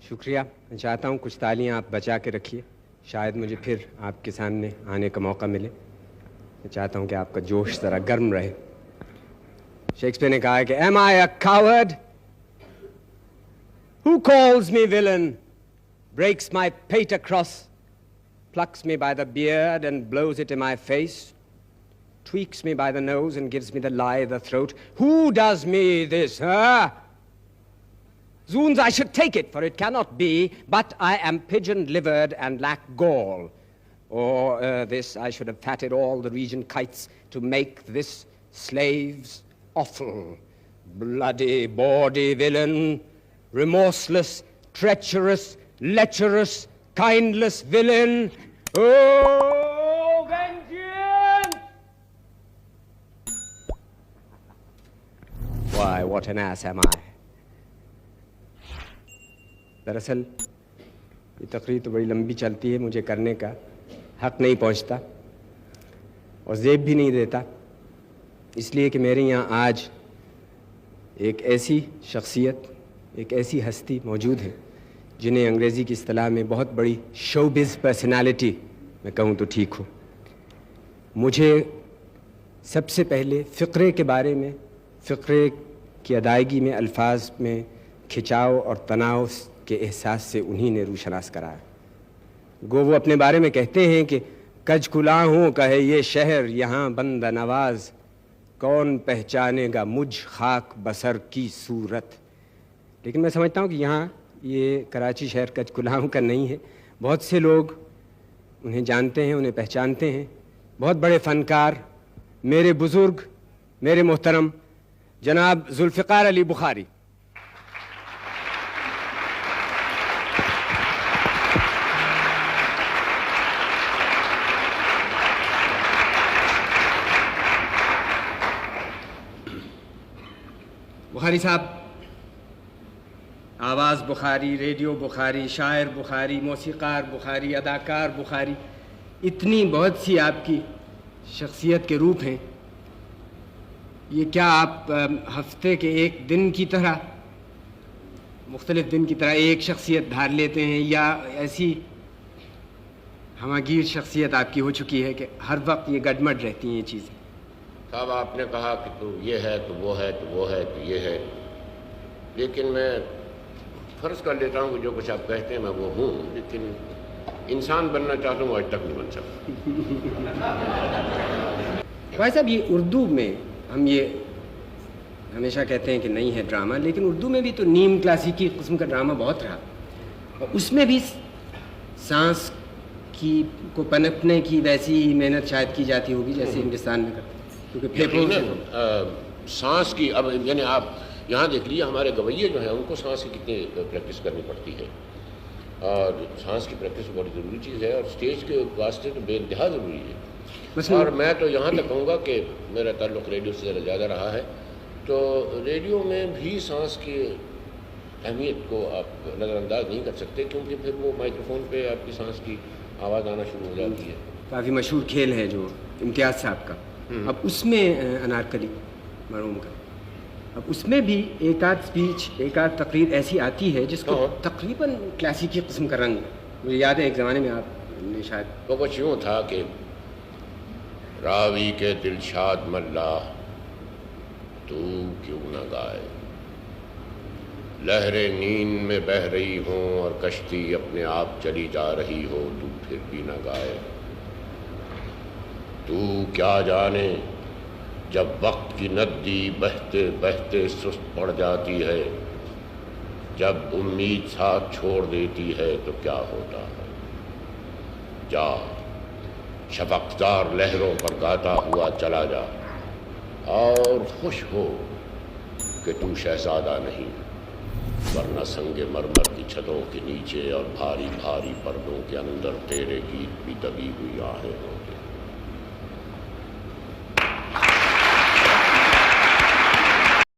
شکریہ. میں چاہتا ہوں کچھ تالیاں آپ بچا کے رکھیے, شاید مجھے پھر آپ کے سامنے آنے کا موقع ملے. میں چاہتا ہوں کہ آپ کا جوش ذرا گرم رہے. شیکسپیئر نے کہا ہے کہ am I a coward who calls me villain, breaks my pate across, plucks me by the beard and blows it in my face, tweaks me by the nose and gives me the lie of the throat. Who does me this, huh? Zoons, I should take it, for it cannot be, but I am pigeon-livered and lack gall. Or this, I should have fatted all the Regent kites to make this slave's offal. Bloody, bawdy villain, remorseless, treacherous, lecherous, kindless villain. Oh, vengeance! Why, what an ass am I? دراصل یہ تقریر تو بڑی لمبی چلتی ہے, مجھے کرنے کا حق نہیں پہنچتا اور زیب بھی نہیں دیتا, اس لیے کہ میرے یہاں آج ایک ایسی شخصیت, ایک ایسی ہستی موجود ہے جنہیں انگریزی کی اصطلاح میں بہت بڑی شوبز پرسنالٹی میں کہوں تو ٹھیک ہو. مجھے سب سے پہلے فقرے کے بارے میں, فقرے کی ادائیگی میں, الفاظ میں کھچاؤ اور تناؤ کے احساس سے انہی نے روشناس کرایا. گو وہ اپنے بارے میں کہتے ہیں کہ کج کلاں ہوں کہے یہ شہر یہاں بند نواز, کون پہچانے گا مجھ خاک بسر کی صورت. لیکن میں سمجھتا ہوں کہ یہاں یہ کراچی شہر کج کلاں کا نہیں ہے. بہت سے لوگ انہیں جانتے ہیں, انہیں پہچانتے ہیں. بہت بڑے فنکار, میرے بزرگ, میرے محترم جناب ذوالفقار علی بخاری. بخاری صاحب, آواز بخاری, ریڈیو بخاری, شاعر بخاری, موسیقار بخاری, اداکار بخاری, اتنی بہت سی آپ کی شخصیت کے روپ ہیں. یہ کیا آپ ہفتے کے ایک دن کی طرح, مختلف دن کی طرح ایک شخصیت دھار لیتے ہیں, یا ایسی ہماگیر شخصیت آپ کی ہو چکی ہے کہ ہر وقت یہ گڈمڈ رہتی ہیں یہ چیزیں؟ صاحب آپ نے کہا کہ تو یہ ہے تو وہ ہے تو وہ ہے تو یہ ہے, لیکن میں فرض کر لیتا ہوں کہ جو کچھ آپ کہتے ہیں میں وہ ہوں, لیکن انسان بننا چاہتا ہوں, آج تک نہیں بن سکتا. بھائی صاحب, یہ اردو میں ہم یہ ہمیشہ کہتے ہیں کہ نہیں ہے ڈرامہ, لیکن اردو میں بھی تو نیم کلاسیکی قسم کا ڈرامہ بہت رہا, اور اس میں بھی سانس کی کو پنپنے کی ویسی ہی محنت شاید کی جاتی ہوگی جیسے ہندوستان میں کرتے ہیں, کیونکہ سانس کی اب یعنی آپ یہاں دیکھ لیجیے ہمارے گویے جو ہیں ان کو سانس کی کتنی پریکٹس کرنی پڑتی ہے, اور سانس کی پریکٹس بہت ضروری چیز ہے, اور اسٹیج کے واسطے تو بے انتہا ضروری ہے. اور میں تو یہاں تک کہوں گا کہ میرا تعلق ریڈیو سے زیادہ رہا ہے, تو ریڈیو میں بھی سانس کی اہمیت کو آپ نظر انداز نہیں کر سکتے, کیونکہ پھر وہ مائکروفون پہ آپ کی سانس کی آواز آنا شروع ہو جاتی ہے. کافی مشہور کھیل ہے جو امتیاز صاحب کا, اب اس میں انارکلی مرحوم کا, اب اس میں بھی ایک آدھ اسپیچ, ایک آدھ تقریر ایسی آتی ہے جس کو تقریباً کلاسیکی قسم کا رنگ, مجھے یاد ہے ایک زمانے میں آپ نے شاید وہ کچھ یوں تھا کہ راوی کے دلشاد ملا تو کیوں نہ گائے, لہریں نیند میں بہہ رہی ہوں اور کشتی اپنے آپ چلی جا رہی ہو, تو پھر بھی نہ گائے. تو کیا جانے جب وقت کی ندی بہتے بہتے سست پڑ جاتی ہے, جب امید ساتھ چھوڑ دیتی ہے تو کیا ہوتا ہے. جا شفقدار لہروں پر گاتا ہوا چلا جا, اور خوش ہو کہ تو شہزادہ نہیں, ورنہ سنگ مرمر کی چھتوں کے نیچے اور بھاری بھاری پردوں کے اندر تیرے گیت بھی دبی ہوئی آہیں ہوں گے.